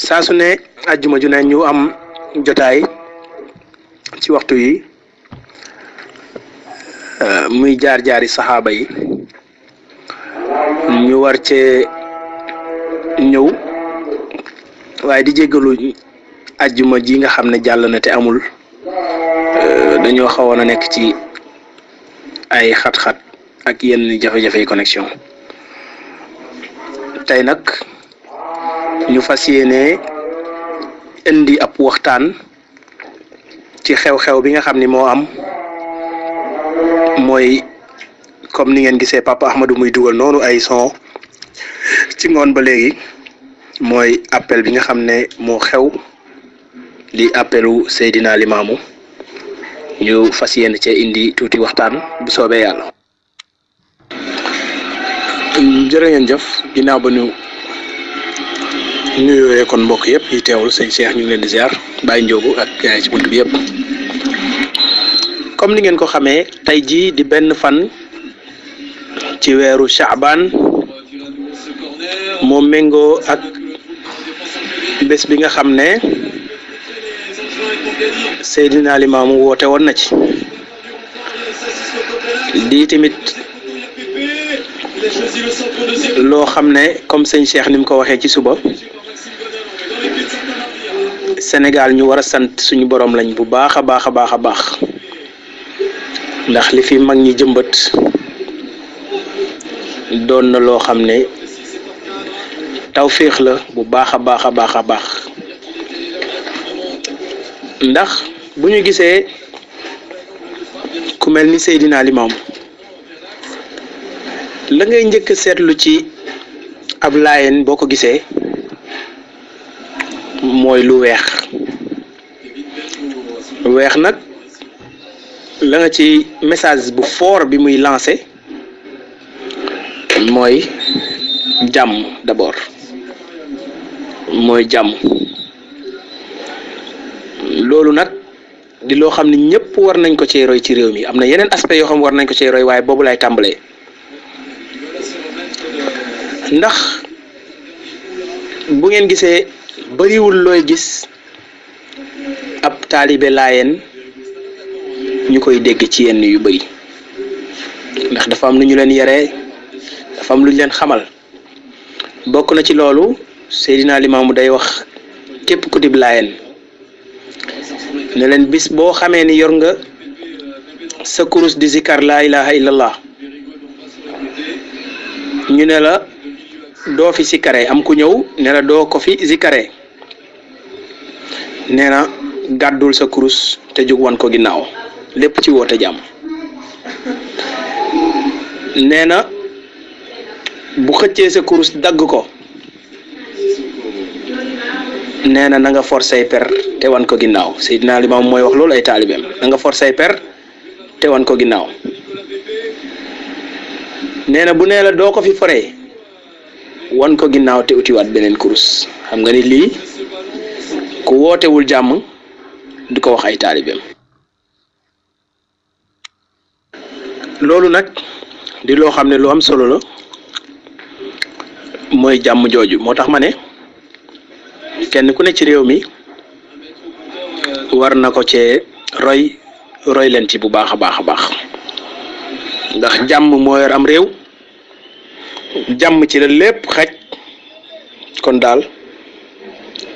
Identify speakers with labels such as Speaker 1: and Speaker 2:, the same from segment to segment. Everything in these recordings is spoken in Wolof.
Speaker 1: saa su ne àjjuma ju ne ñu am jotaay ci waxtu yi muy jaar-jaari saxaaba yi ñu war cee ñëw waaye di jéggalu àjjuma ji nga xam ne jàll na te amul dañoo xawoon a nekk ci ay xat-xat ak yenn jafe-jafe connexion tey nag ñu fas yéene indi ab waxtaan ci xew-xew bi nga xam ni moo am mooy comme ni ngeen gisee Papa Ahmadou muy dugal noonu ay son ci ngoon ba léegi mooy appel bi nga xam ne moo xew di appelu Seydina Limaamu ñu fas yéene cee indi tuuti waxtaan bu soobee yàlla. jërë ngeen jëf ginnaaw ba ñu nuyooyee kon mbokk yëpp yi teewul sëñ Cheikh ñu ngi leen di ziar Baye Ndiogu ak gaay ci bunt bi yëpp comme ni ngeen ko xamee tey jii di benn fan ci weeru Shaaban moo méngoo ak bés bi nga xam ne Seydina Limaamu woote woon na ci di tamit loo xam ne comme sëñ Cheikh ni mu ko waxee ci suba Sénégal ñu war a sant suñu borom lañ bu baax a baax a baax a baax ndax li fi mag ñi jëmbat doon na loo xam ne tawféex la bu baax a baax a baax a baax ndax bu ñu gisee ku mel ni Seydina Limaamu la ngay njëkk seetlu ci ab laayeen boo ko gisee mooy lu weex nag la nga ci message bu fort bi muy lancé mooy jàmm d'abord mooy jàmm loolu nag di loo xam ne ñëpp war nañ ko cee roy ci réew mi am na yeneen aspect yoo xam war nañ ko cee roy waaye boobu lay tàmbalee ndax bu ngeen gisee bariwul looy gis ab taalibe laayeen ñu koy dégg ci yenn yu bari ndax dafa am lu ñu leen yaree dafa am lu ñu leen xamal bokk na ci loolu Seydina Limaamu day wax képp ku dib laayeen ne leen bis boo xamee ni yor nga sa kurus di zikar laa ilaha illallah ñu ne la doo fi sikare am ku ñëw ne la doo ko fi zikare nee na gàddul sa kurus te jóg wan ko ginnaaw lépp ci woote jàmm nee na bu xëccee sa kurus dagg ko nee na nga forcé per te wan ko ginnaaw Seydina Limaamu mooy wax loolu ay taalibeem na nga forcé per te wan ko ginnaaw nee na bu nee la doo ko fi foree wan ko ginnaaw te utiwaat beneen kurus xam nga ni lii ku wootewul jàmm du ko wax ay taalibeem loolu nag di loo xam ne lu am solo la mooy jàmm jooju moo tax ma ne kenn ku ne ci réew mi war na ko cee roy leen ci bu baax a baax a baax ndax jàmm moo yor am réew jàmm ci la lépp xaj kon daal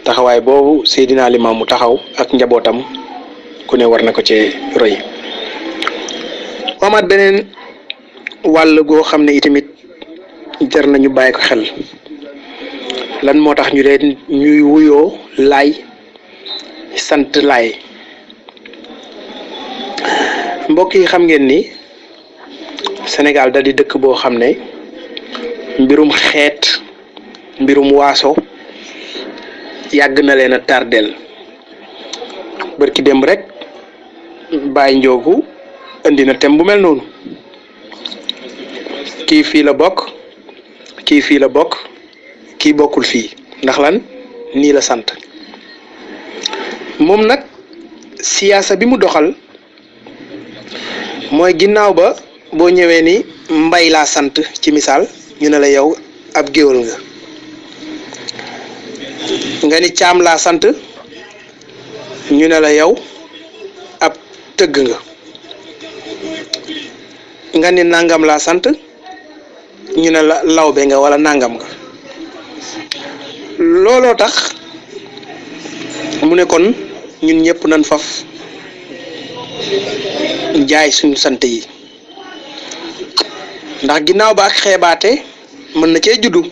Speaker 1: taxawaay boobu Seydina Limaamu taxaw ak njabootam ku ne war na ko cee roy amaat beneen wàll goo xam ne itamit jar nañu bàyyi ko xel lan moo tax ñu leen ñuy wuyoo laay sant laay mbokk yi xam ngeen ni Sénégal da di dëkk boo xam ne mbirum xeet mbirum waaso yàgg na leen a tardeel barki dem rek Baye Ndiogu indi na thème bu mel noonu kii fii la bokk kii fii la bokk kii bokkul fii ndax lan nii la sant moom nag siyaasa bi mu doxal mooy ginnaaw ba boo ñëwee ni mbay laa sant ci misaal ñu ne la yow ab géwël nga nga ni Caam laa sant ñu ne la yow ab tëgg nga ni nangam laa sant ñu ne la lawbe nga wala nangam nga looloo tax mu ne kon ñun ñëpp nañ faf jaay suñu sant yi ndax ginnaaw ba ak xeebaate mën na cee juddu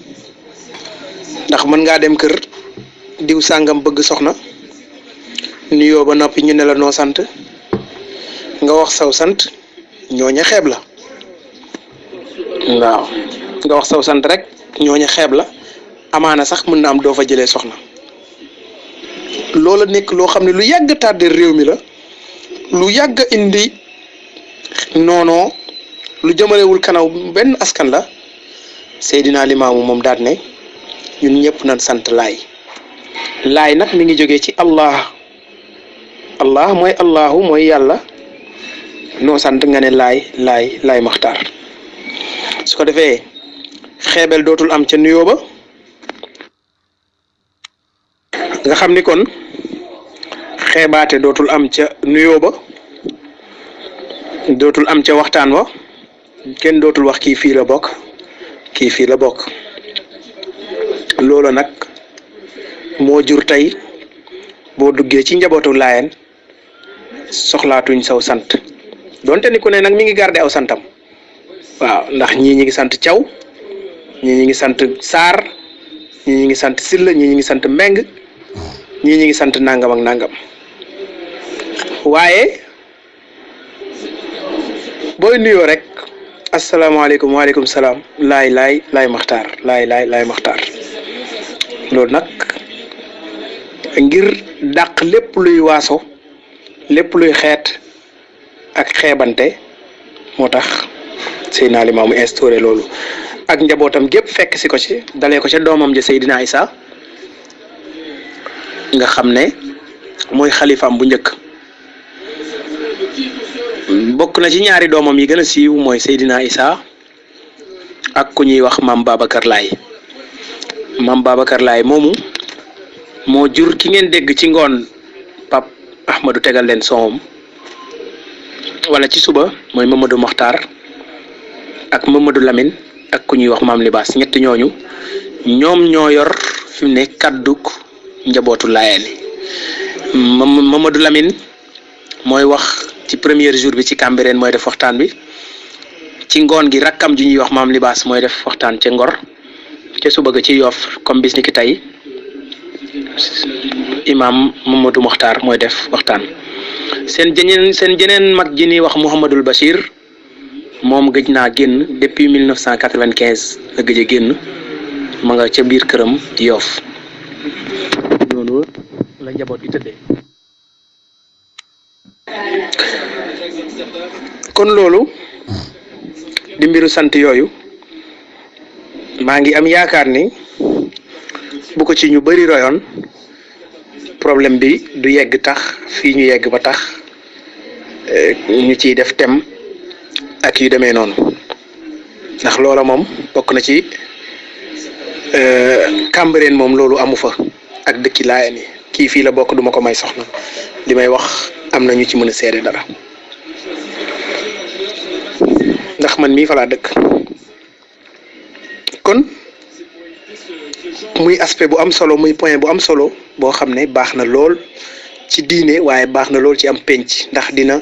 Speaker 1: ndax mën ngaa dem kër diw sàngam bëgg soxna nuyoo ba noppi ñu ne la noo sant nga wax saw sant ñooña xeeb la waaw nga wax saw sant rek ñooña xeeb la amaana sax mën na am doo fa jëlee soxna loola nekk loo xam ne lu yàgg tardé réew mi la lu yàgg indi noonoo lu jëmalewul kanaw benn askan la Seydina Limaamu moom daat ne ñun ñëpp nañ sant laay nag mi ngi jógee ci allah mooy allahu mooy yàlla noo sant nga ne laay maxtaar su ko defee xeebel dootul am ca nuyoo ba nga xam ni kon xeebaate dootul am ca nuyoo ba dootul am ca waxtaan wa kenn dootul wax kii fii la bokk loolu nag moo jur tey boo duggee ci njabootu laayeen soxlaatuñ saw sant donte ni ku ne nag mi ngi garder aw santam waaw ndax ñii ñi ngi sant Caw ñii ñi ngi sant Saar ñii ñi ngi sant Silla ñii ñi ngi sant Mbeng ñii ñi ngi sant nangam ak nangam waaye booy nuyoo rek asalaamaaleykum waaleykum salaam laay maxtaar laay maxtaar loolu nag ngir dàq lépp luy waaso lépp luy xeet ak xeebante moo tax Seydina Limaamu instauré loolu ak njabootam gépp fekk si ko ci dalee ko ca doomam ja Seydina Isa nga xam ne mooy xalifaam bu njëkk bokk na ci ñaari doomam yi gën a siiw mooy Seydina Isa ak ku ñuy wax Maam Babacar Laay moomu moo jur ki ngeen dégg ci ngoon Pape Ahmadou tegal leen soom wala ci suba mooy Mamadou Mokhtar ak Mamadou Lamine ak ku ñuy wax Maam Libaas ñett ñooñu ñoom ñoo yor fi mu ne kàdduk njabootu Laayeen Mamadou Lamine mooy wax ci premier jour bi ci Cambérène mooy def waxtaan bi ci ngoon gi rakkam ji ñuy wax Maam Libaas mooy def waxtaan ca Ngor ca suba ga ci Yoff comme bis ni ki tey imaam Mamadou Mokhtar mooy def waxtaan seen jeneen mag ji ñuy wax Mouhamadul Bachir moom gëj naa génn depuis 1995 la gëj a génn ma nga ca biir këram Yoff noonu la njaboot gi tëddee kon loolu di mbiru sant yooyu maa ngi am yaakaar ni bu ko ci ñu bari royoon problème bi du yegg tax fii ñu yegg ba tax ñu ciy def tem ak yu demee noonu ndax loola moom bokk na ci Cambérène moom loolu amu fa ak dëkki Laayeen yi kii fii la bokk duma ko may soxna li may wax am na ñu ci mën a seede dara ndax man mii fa laa dëkk kon muy aspect bu am solo muy point bu am solo boo xam ne baax na lool ci diine waaye baax na lool ci am penc ndax dina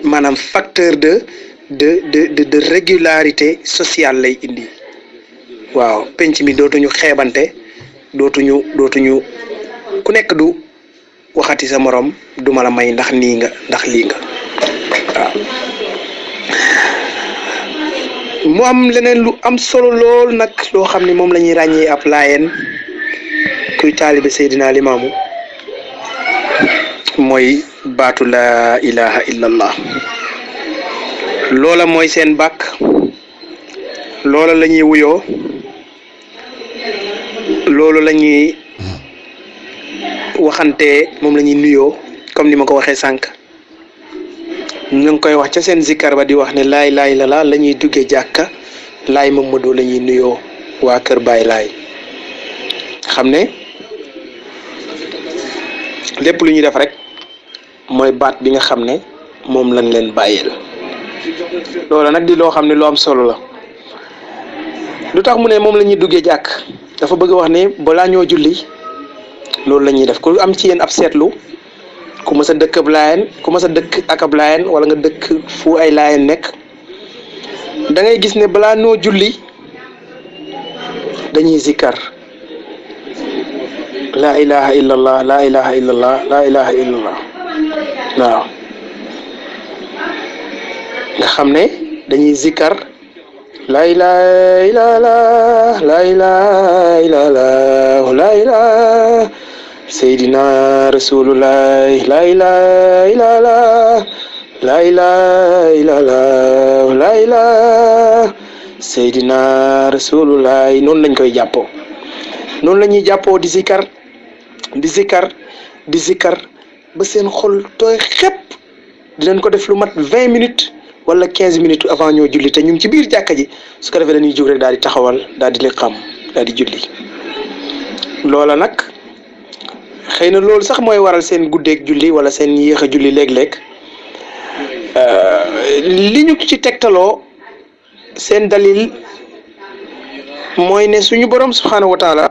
Speaker 1: maanaam facteur de régularité sociale lay indi waaw penc mi dootuñu xeebante dootuñu ku nekk du waxati sa morom duma la may ndax nii nga ndax lii nga waaw mu am leneen lu am solo lool nag loo xam ne moom la ñuy ràññee ab Laayeen kuy taalibe Seydina Limaamu mooy baatu laa ilaha illallah loola mooy seen bàkk loola la ñuy wuyoo loolu la ñuy waxante moom la ñuy nuyoo comme ni ma ko waxee sànq ñu ngi koy wax ca seen zikkar ba di wax ne laay la ñuy duggee jàkka laay Mamadou la ñuy nuyoo waa Kër Baay Laay xam ne lépp lu ñuy def rek mooy baat bi nga xam ne moom lañ leen bàyyeel loola nag di loo xam ne lu am solo la. lu tax mu ne moom la ñuy duggee jàkk dafa bëgg wax ne balaa ñoo julli loolu la ñuy def ku am ci yéen ab seetlu ku mës a dëkk ab laayeen ku mës a dëkk ak ab laayeen wala nga dëkk fu ay laayeen nekk da ngay gis ne balaa ñoo julli dañuy zikkar laa ilaha illallah laa ilaha illallah laa ilaha illallah waaw nga xam ne dañuy zikkar laa ilaha illallah laa ilaha illallah laa ilaha seydina rasulullah laa ilaha illallah laa ilaha illallah laa ilaha seydina rasulullah noonu lañ koy jàppoo noonu la ñuy jàppoo di zikkar di zikkar di zikkar ba seen xol tooy xepp dinañ ko def lu mat 20 minutes wala 15 minutes avant ñoo julli te ñu ngi ci biir jàkka ji su ko defee dañuy jóg rek daal di taxawal daal di liqaam daal di julli loola nag xëy na loolu sax mooy waral seen guddeeg julli wala seen yéex a julli léeg-léeg li ñu ci tegtaloo seen dalil mooy ne suñu borom subhanahu wa taala